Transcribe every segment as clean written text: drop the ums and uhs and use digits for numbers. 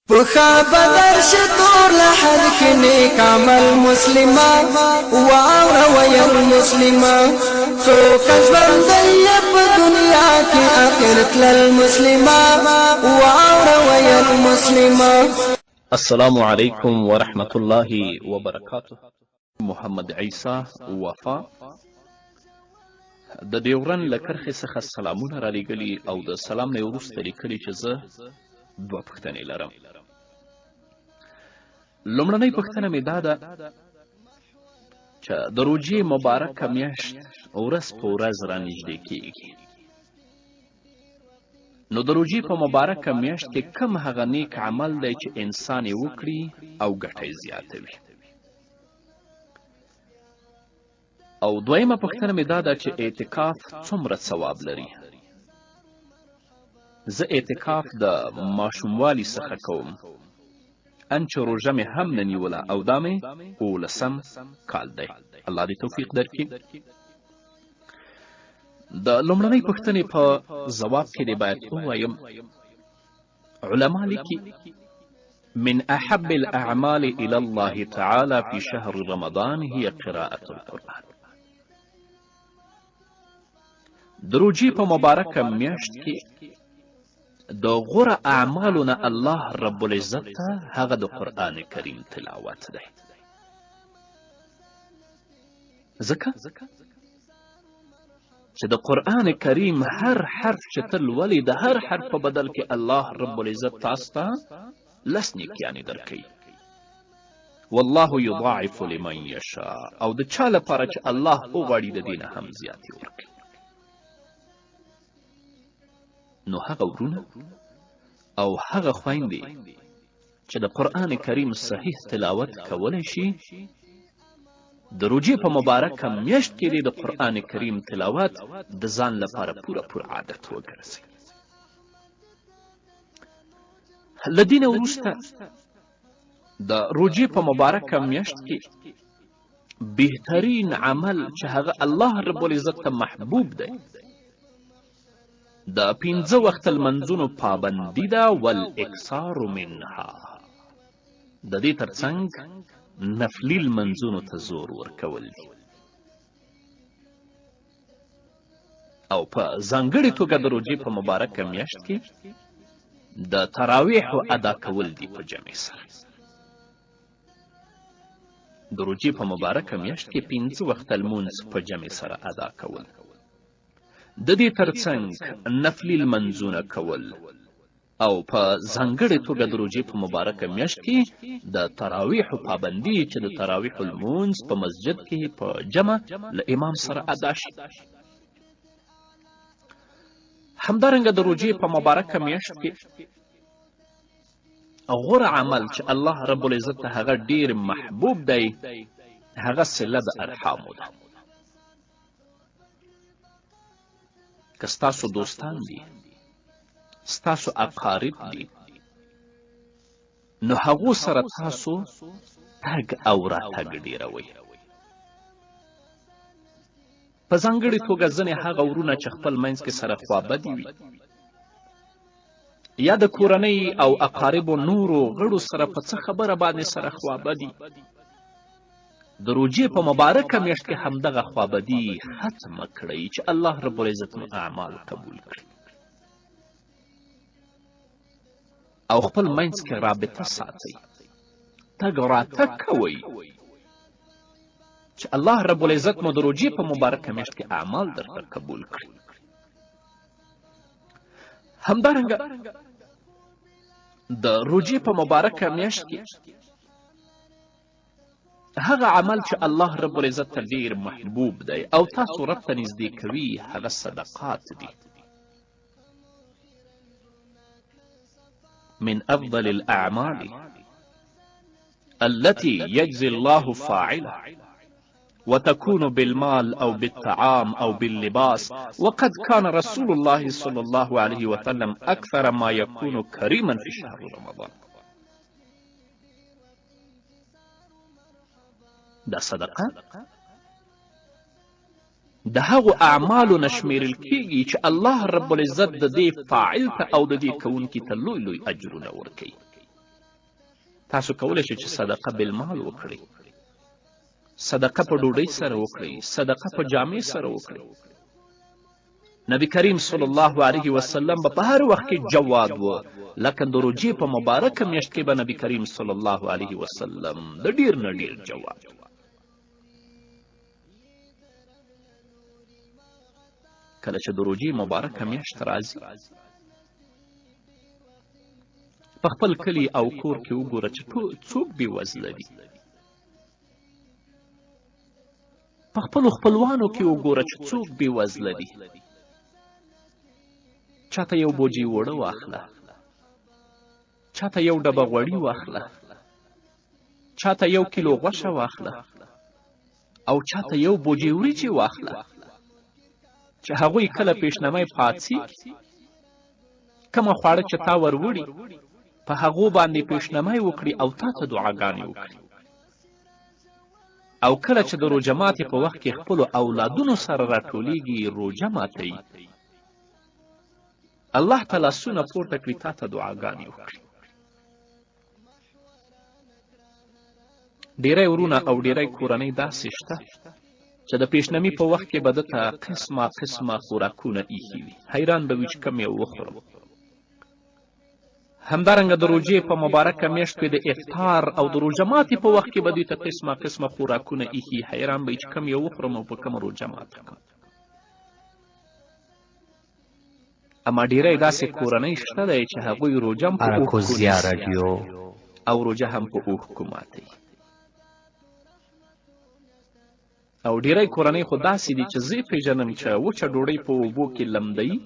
پخا بدر شتور لحد کی نیک عمل مسلمہ واورا ویل مسلمہ سو کشبر دیب دنیا کی آخرت للمسلمہ واورا ویل مسلمہ. السلام علیکم ورحمت الله وبرکاته. محمد عیسی وفا د ډیورن له کرښې څخه سلامونه رالیږلي او د سلام نه وروسته لیکلي چې زه دوه پوښتنې لرم. لومړنۍ پوښتنه مې دا ده چې د روژې مبارکه میاشت ورځ په ورځ رانږدې کیږي، نو د روژې په مبارکه میاشت کې کم هغه نیک عمل دی چې انسان یې وکړي او ګټه یې زیاتوي؟ او دویمه پوښتنه مې دا ده چې اعتکاف څومره ثواب لري؟ زه اعتکاف د ماشوموالي څخه کوم، ان چې روژه مې هم نه نیوله او دا مې 18 کال دی. الله دې توفیق درکړي. د لومړنۍ پوښتنې په ځواب کې دې باید ووایم، علما لیکي من احب الاعمال الى الله تعالى في شهر رمضان هي قراءة القرآن. د روژې په مبارکه میاشت کې د غوره اعمالو نه الله رب العزت ته هغه د قرآن کریم تلاوت دی. ځکه چې د قرآن کریم هر حرف چې ته لولې د هر حرف په بدل کې الله رب العزت تاسو ته 10 نیکیانې درکوي. والله یضاعف لمن یشاء، او د چا لپاره چې الله وغواړي د دې نه هم زیاتې ورکوي. نو هغه ورونه او هغه خویندې چې د قرآن کریم صحیح تلاوت کولی شي، د روژې په مبارکه میاشت کې د قرآن کریم تلاوت د ځان لپاره پوره عادت وګرځوي. له دې نه وروسته د روژې په مبارکه میاشت کې بهترین عمل چې هغه الله رب العزت ته محبوب دی د 15 وخت لمنځونو پابندي ده، والاکثار منها. د دې ترڅنګ نفلي لمنځونو ته زور ورکول دي، او په ځانګړې توګه د روژې په مبارکه میاشت کې د تراویحو ادا کول دي په جمع سره. د روژې په مبارکه میاشت کې 15 وخت لمونځ په جمع سره ادا کول، د دې ترڅنګ نفلي لمنځونه کول، او په ځانګړې توګه د روژې په مبارکه میاشت کې د تراویحو پابندي چې د تراویحو لمونځ په مسجد کې په جمع له امام سره ادا شي. همدارنګه د روژې په مبارکه میاشت کې غوره عمل چې الله رب العزت ته هغه ډیر محبوب دی هغه صله د ارحامو ده. که ستاسو دوستان دي، ستاسو اقارب دي، نو هغو سره تاسو تګ او راتګ ډیروئ. په ځانګړې توګه ځینې هغه ورونه چې خپل منځ کې سره خوابدي وي، یا د کورنۍ او اقاربو نورو غړو سره په څه خبره باندې سره خوابدي، د روژې په مبارکه میاشت کې همدغه خوابدي ختمه کړئ چې الله رب العزت مو اعمال قبول کړي، او خپل منځ کې رابطه ساتئ، تګ راتګ کوئ چې الله رب العزت مو د روژې په مبارکه میاشت کې اعمال درته قبول کړي. همدارنګه د روژې په مبارکه میاشت کې هغه عمل چې الله رب العزت ته ډیر محبوب دی او تاسو رب ته نږدې کوي هغه صدقات دي. من افضل الاعمال التي يجزي الله فاعلها وتكون بالمال او بالطعام او باللباس، وقد كان رسول الله صلى الله عليه وسلم اكثر ما يكون كريما في شهر رمضان. دا صدقه د هغو اعمالو نه شمیرل کیږي چې الله رب العزت د دې فاعل ته او د دې کوونکي ته لوی اجرونه ورکوي. تاسو کولی شئ چې صدقه بالمال وکړئ، صدقه په ډوډۍ سره وکړئ، صدقه په جامې سره وکړئ. نبی کریم صلی الله علیه وسلم به په هر وخت کې جواد و، لکه د روجې په مبارکه میاشت کې به نبی کریم صلی الله علیه وسلم د ډیر نه ډیر جواد و. کله چې د روجې مبارکه میاشت راځي، په خپل کلي او کور کې وګوره چې څوک بېوزله دي. په خپلو خپلوانو کې وګوره چې څوک بېوزله دي. چاته یو بوجۍ اوړه واخله، چاته یو ډبه غوړي واخله، چاته یو کیلو غوښه واخله او چاته یو بوجۍ وریجې واخله، چې هغوی کله پیشنمی پاڅېږي، کومه خواړه چې تا وروړي په هغو باندې پیشنمی وکړي او تا ته دعاګانې وکړي. او کله چې د روژه ماتې په وخت کې خپلو اولادونو سره راټولیږي، روژه ماتوي، الله ته لاسونه پورته کړي، تا ته دعاګانې وکړي. ډیری ورونه او ډیری کورنۍ داسې شته چې د پیشنمي په وخت کې به ده ته قسمه قسمه خوراکونه ایښي وي، حیران به وي چې کوم یې وخورم. همدارنګه د روژې په مبارکه میاشت کې د افطار او د روژه ماتې په وخت کې به دوی ته قسمه قسمه خوراکونه ایښي، حیران به وي چې کوم یې وخورم او په کومه روژه ماته کړم. اما ډیری داسې کورنۍ شته دی چې هغوی روژه هم په اوښکو او روژه هم په اوښکو ماتوي. او ډیری کورنۍ خو داسې دي چې زه یې پېژنم چې وچه ډوډۍ په اوبو کې لمدوي،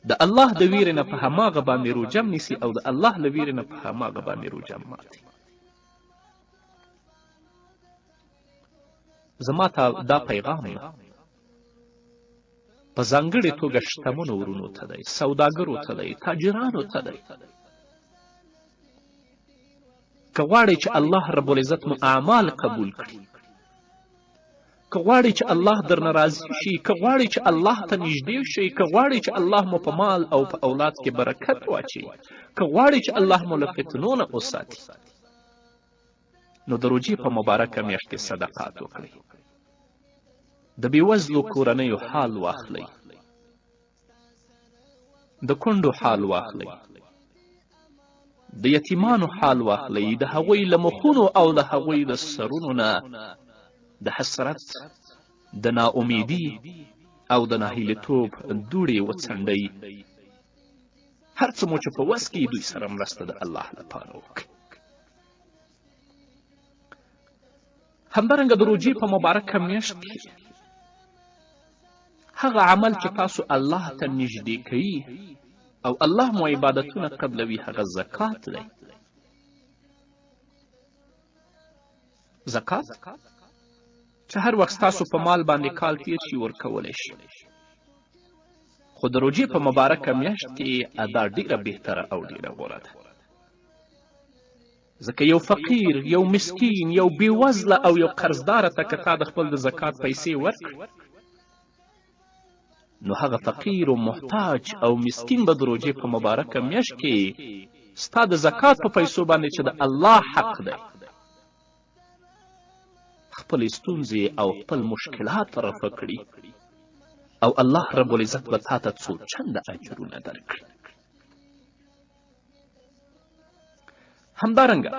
د الله د ویرې نه په هماغه باندې روژه نیسي او د الله له ویرې نه په هماغه باندې روژه ماتي. زما ته دا پیغام په ځانګړې توګه شتمنو ورونو ته دی، سوداګرو ته دی، تاجرانو ته دی. که غواړئ چې الله رب العزت مو اعمال قبول کړي، که غواړئ چې الله درنه راضي شي، که غواړئ چې الله ته نږدې شئ، که غواړئ چې الله مو په مال او په اولاد کې برکت واچوي، که غواړئ چې الله مو له فتنو نه وساتي، نو د روژې په مبارکه میاشت کې صدقات وکړئ. د بېوزلو کورنیو حال واخلئ، د کونډو حال واخلئ، د یتیمانو حال واخلئ، د هغوی له مخونو او د هغوی د سرونو نه د حسرت، د ناامیدي او د ناهیلتوب دوړې وڅنډئ. هر څه مو چې په وس کې دوی سره مرسته د الله لپاره وکړئ. همدارنګه د روژې په مبارکه میاشت کې هغه عمل چې تاسو الله ته نږدې کوي او الله مو عبادتونه قبلوي، هغه زکات دی. زکات چې هر وخت ستاسو په مال باندې کال تیر شي ورکولی شي، خو د روژې په مبارکه میاشت کې ادا ډیره بهتره او ډیره غوره ده. ځکه یو فقیر، یو مسکین، یو بېوزله او یو قرضداره ته که تا د خپل د زکات پیسې ورکړي، نو هغه فقیر و محتاج او مسکین به د روژې په مبارکه میاشت کې ستا د زکات په پیسو باندې چې د الله حق دی، خپلې ستونزې او خپل مشکلات رفع کړي او الله رب العزت به تا ته څو چنده اجرونه درکړي. همدارنګه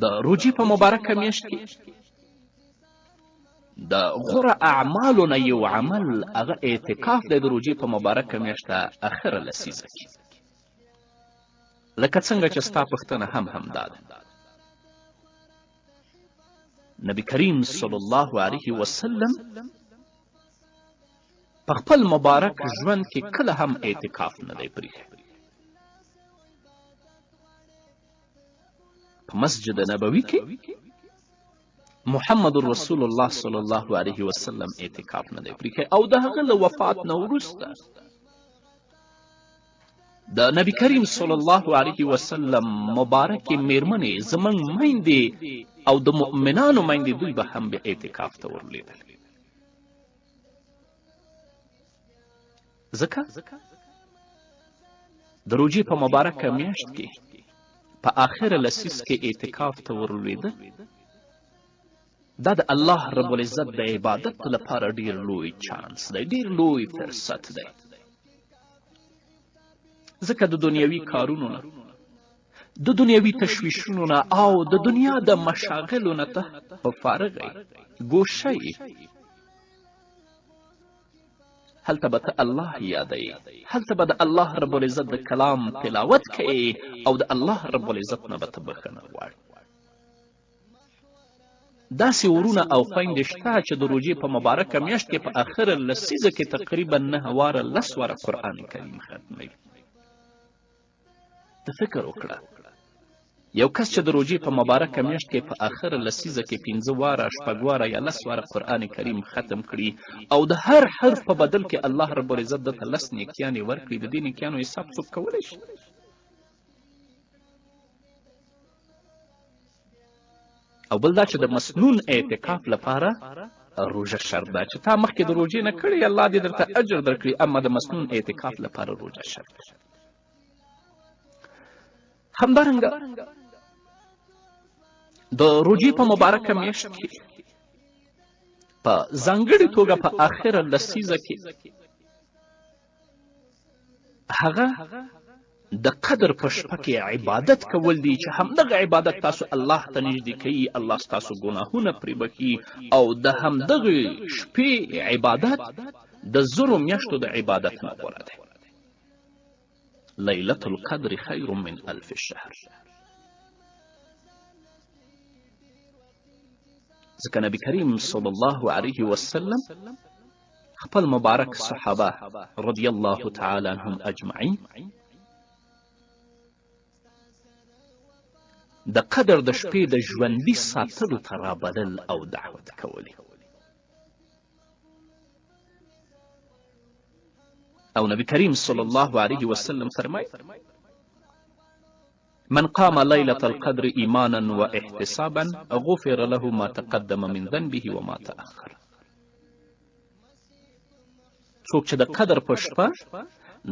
د روژې په مبارکه میاشت کې د غوره اعمالو نه یو عمل هغه اعتکاف دی. د روژې په مبارکه میاشت اخره لسیزه کې، لکه څنګه چې ستا پوښتنه هم همدا ده. نبی کریم صلی الله علیه وسلم په خپل مبارک ژوند کې کله هم اعتکاف نه دی پریښی. په مسجد نبوي کې محمد رسول الله صلی الله علیه وسلم اعتکاف نه دی پریښی او د هغه له وفات نه وروسته د نبی کریم صلی الله علیه وسلم مبارکې میرمنې زموږ میندې او د مؤمنانو میندې دوی به هم بیا اعتکاف ته ورلیدل. ځکه د روژې په مبارکه میاشت کې په آخره لسیز کې اعتکاف ته ورلوېده، دا د الله رب العزت د عبادت لپاره ډیر لوی چانس دی، ډیر لوی فرصت دی. ځکه د دنیوي کارونو نه، د دنیوي تشویشونو نه او د دنیا د مشاغلو نه ته په فارغ یې، ګوشه یې. هلته به ته الله یادوې، هلته به د الله رب العزت د کلام تلاوت کوې او د الله رب العزت نه به ته بښنه غواړې. داسې ورونه او خویندې شته چې د روژې په مبارکه میاشت کې په آخره لسیزه کې تقریبا 9 واره 10 واره قرآن کریم ختموي. ته فکر وکړه، یو کس چې د روژې په مبارکه میاشت کې په آخره لسیزه کې 15 واره 6 واره یا 10 واره قرآن کریم ختم کړي او د هر حرف په بدل کې الله رب العزت دته 10 نیکیانې ورکړي، د دې نیکیانو حساب څوک کولی شي؟ او بل دا چې د مسنون اعتکاف لپاره روژه شرط ده، چې تا مخکې د روژې نه کړې الله دې درته اجر درکړي، اما د مسنون اعتکاف لپاره روژه شرط ده. همدارنګه د روژې په مبارکه میاشت کې په ځانګړې توګه په آخره لسیزه کې هغه د قدر په شپه کې عبادت کول دي، چې همدغه عبادت تاسو الله ته نږدې کوي، الله ستاسو ګناهونه پرې بخي، او د همدغه شپې عبادت د 1000 میاشتو د عبادت نه غوره دی. لیلة القدر خیر من 1000 شهر. ځکه نبی کریم صلی الله علیه وسلم خپل مبارک صحابه رضی الله تعالی عنهم اجمعین د قدر د شپې د ژوندي ساتلو ته رابلل او دعوت کولی. او نبی کریم صلی الله علیه وسلم فرمای: من قام لیلة القدر ایمانا و احتسابا غفر له ما تقدم من ذنبه وما تأخر. څوک چې د قدر په شپه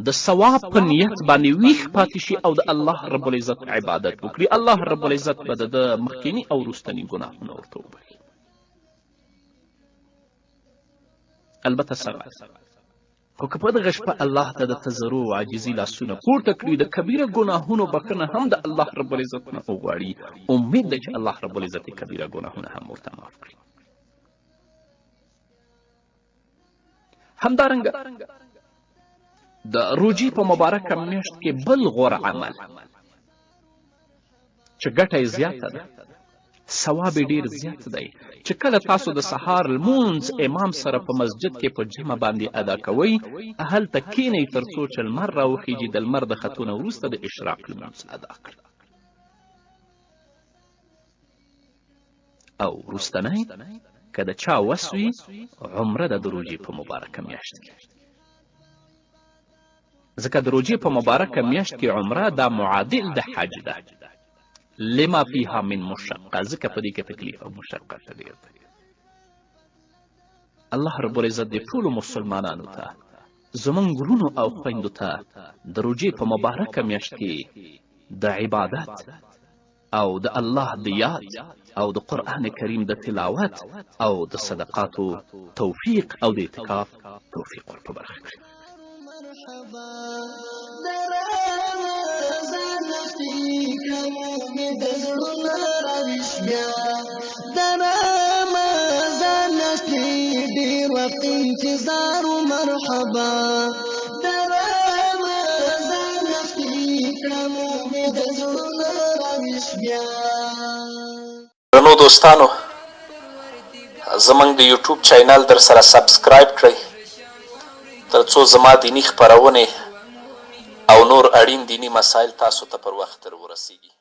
د ثواب په نیت باندې ویښ پاتې شي او د الله رب العزت عبادت وکړي، الله رب العزت به د مخکیني او وروستني ګناهونه ورته وبخي. البته سره خو که په دغه شپه الله ته د تضرع او عاجزي لاسونه پورته کړي، د کبیره ګناهونو بخښنه هم د الله رب العزت نه وغواړي، امید ده چې الله رب العزت یې کبیره ګناهونه هم ورته معاف کړي. همدارنګه د روژې په مبارکه میاشت کې بل غوره عمل چې ګټه یې زیاته ده، ثواب یې ډېر زیات دی، چې کله تاسو د سهار لمونځ امام سره په مسجد کې په جمع باندې ادا کوئ، هلته کښېنئ تر څو چې لمر راوخیږي، د لمر د ختونه وروسته د اشراق لمونځ ادا کړئ. او وروستنی که د چا وس وي، عمره ده د روژې په مبارکه میاشت کې. ځکه د روژې په مبارکه میاشت کې عمره دا معادل د حج ده، لما فيها من مشقه، ځکه په دې کې تکلیف او مشقت ډېر دی. الله رب العزت دې ټولو مسلمانانو ته، زموږ ورونو او خویندو ته د روژې په مبارکه میاشت کې د عبادت او د الله د یاد او د قرآن کریم د تلاوت او د صدقاتو توفیق او د اعتکاف توفیق ور په برخه کړي. انتظار مرحبا درنو دوستانو، زمونږ د یوټیوب چینل در سره سبسکرایب کړئ تر څو زما دینی خپرونې او نور اړین دینی مسایل تاسو ته پر وخت ورسیږي.